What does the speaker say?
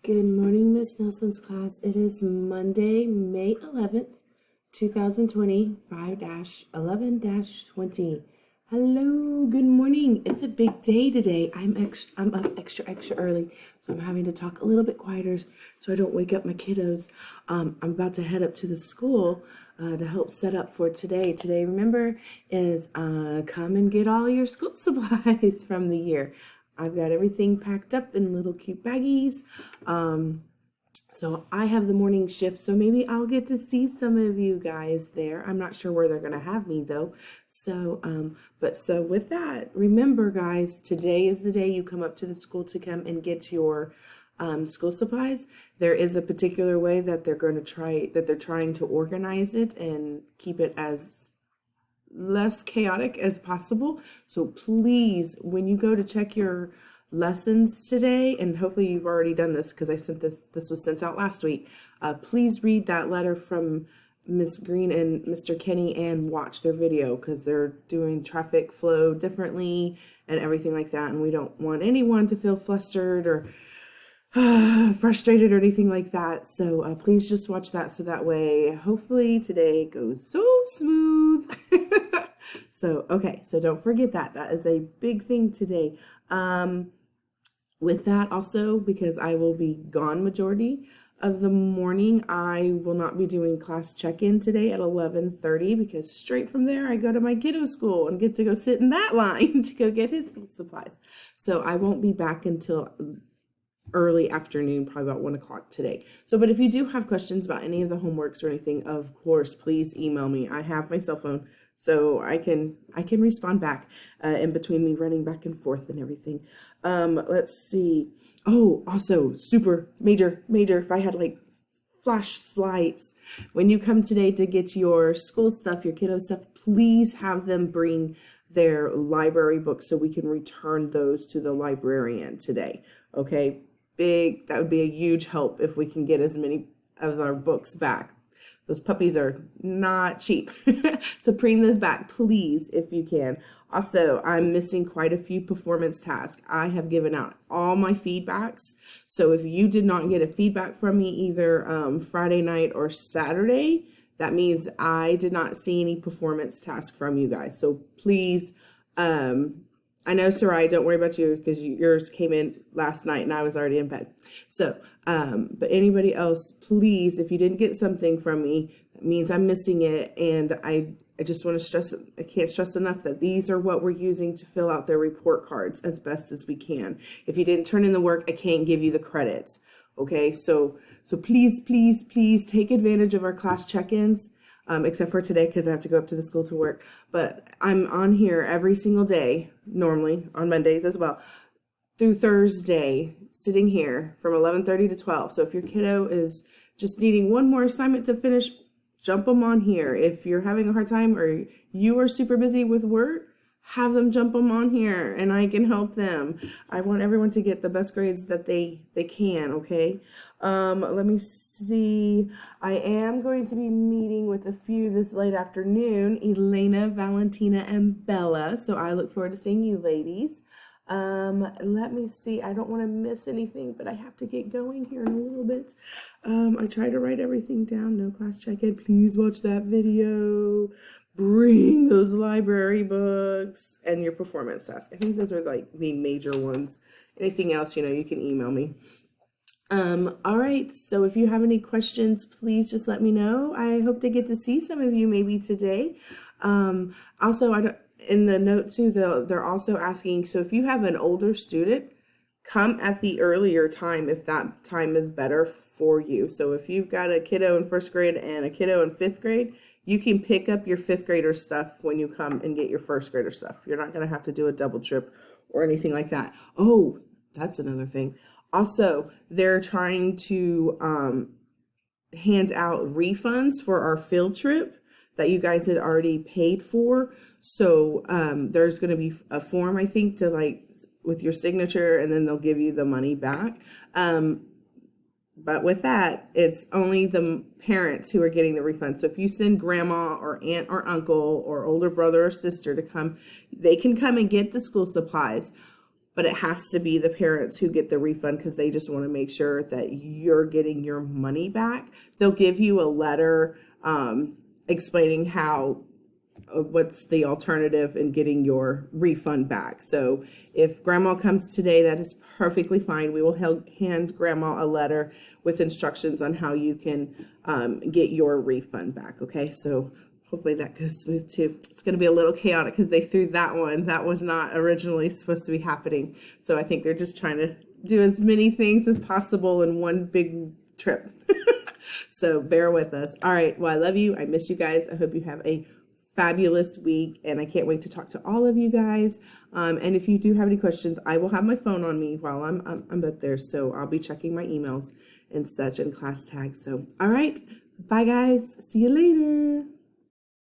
Good morning, Miss Nelson's class. It is Monday, May 11th, 2020, 5-11-20. Hello, good morning. It's a big day today. I'm up extra early, so I'm having to talk a little bit quieter so I don't wake up my kiddos. I'm about to head up to the school to help set up for today. Today, remember, is come and get all your school supplies from the year. I've got everything packed up in little cute baggies. So I have the morning shift, so maybe I'll get to see some of you guys there. I'm not sure where they're going to have me though. So with that, remember guys, today is the day you come up to the school to come and get your school supplies. There is a particular way that they're trying to organize it and keep it as less chaotic as possible. So please, when you go to check your lessons today, and hopefully you've already done this because I sent this was sent out last week, please read that letter from Miss Green and Mr. Kenny and watch their video because they're doing traffic flow differently and everything like that, and we don't want anyone to feel flustered or frustrated or anything like that. So please just watch that so that way hopefully today goes so smooth. So don't forget that is a big thing today. With that also, because I will be gone majority of the morning, I will not be doing class check-in today at 11:30 because straight from there I go to my kiddo school and get to go sit in that line to go get his school supplies. So I won't be back until early afternoon, probably about 1 o'clock today. So, but if you do have questions about any of the homeworks or anything, of course, please email me. I have my cell phone, so I can respond back in between me running back and forth and everything. Let's see. Oh, also super major, if I had like flashlights, when you come today to get your school stuff, your kiddo stuff, please have them bring their library books so we can return those to the librarian today. Okay, that would be a huge help if we can get as many of our books back. Those puppies are not cheap. So bring those back, please, if you can. Also, I'm missing quite a few performance tasks. I have given out all my feedbacks. So if you did not get a feedback from me either Friday night or Saturday, that means I did not see any performance tasks from you guys. So please, I know, Sarai, don't worry about you because yours came in last night and I was already in bed. So, but anybody else, please, if you didn't get something from me, that means I'm missing it. And I just want to stress, I can't stress enough that these are what we're using to fill out their report cards as best as we can. If you didn't turn in the work, I can't give you the credits. Okay, so please take advantage of our class check-ins. Except for today because I have to go up to the school to work. But I'm on here every single day, normally on Mondays as well, through Thursday, sitting here from 11:30 to 12. So if your kiddo is just needing one more assignment to finish, jump them on here. If you're having a hard time or you are super busy with work, have them jump them on here and I can help them. I want everyone to get the best grades that they can, okay? Let me see. I am going to be meeting with a few this late afternoon, Elena, Valentina, and Bella. So I look forward to seeing you ladies. Let me see. I don't want to miss anything, but I have to get going here in a little bit. I try to write everything down. No class check-in. Please watch that video. Bring those library books and your performance task. I think those are like the major ones. Anything else, you can email me. All right. So if you have any questions, please just let me know. I hope to get to see some of you maybe today. Also, in the note too, they're also asking, so if you have an older student, come at the earlier time if that time is better for you. So if you've got a kiddo in first grade and a kiddo in fifth grade, you can pick up your fifth grader stuff when you come and get your first grader stuff. You're not going to have to do a double trip or anything like that. Oh, that's another thing. Also, they're trying to hand out refunds for our field trip that you guys had already paid for. So there's going to be a form, I think, to with your signature, and then they'll give you the money back. But with that, it's only the parents who are getting the refund. So if you send grandma or aunt or uncle or older brother or sister to come, they can come and get the school supplies. but it has to be the parents who get the refund because they just want to make sure that you're getting your money back. They'll give you a letter explaining how what's the alternative in getting your refund back. So if grandma comes today, that is perfectly fine. We will hand grandma a letter with instructions on how you can get your refund back. Okay, so hopefully that goes smooth too. It's going to be a little chaotic because they threw that one. That was not originally supposed to be happening. So I think they're just trying to do as many things as possible in one big trip. So bear with us. All right. Well, I love you. I miss you guys. I hope you have a fabulous week, and I can't wait to talk to all of you guys. And if you do have any questions, I will have my phone on me while I'm up there, so I'll be checking my emails and such and class tags. So, all right, bye guys. See you later.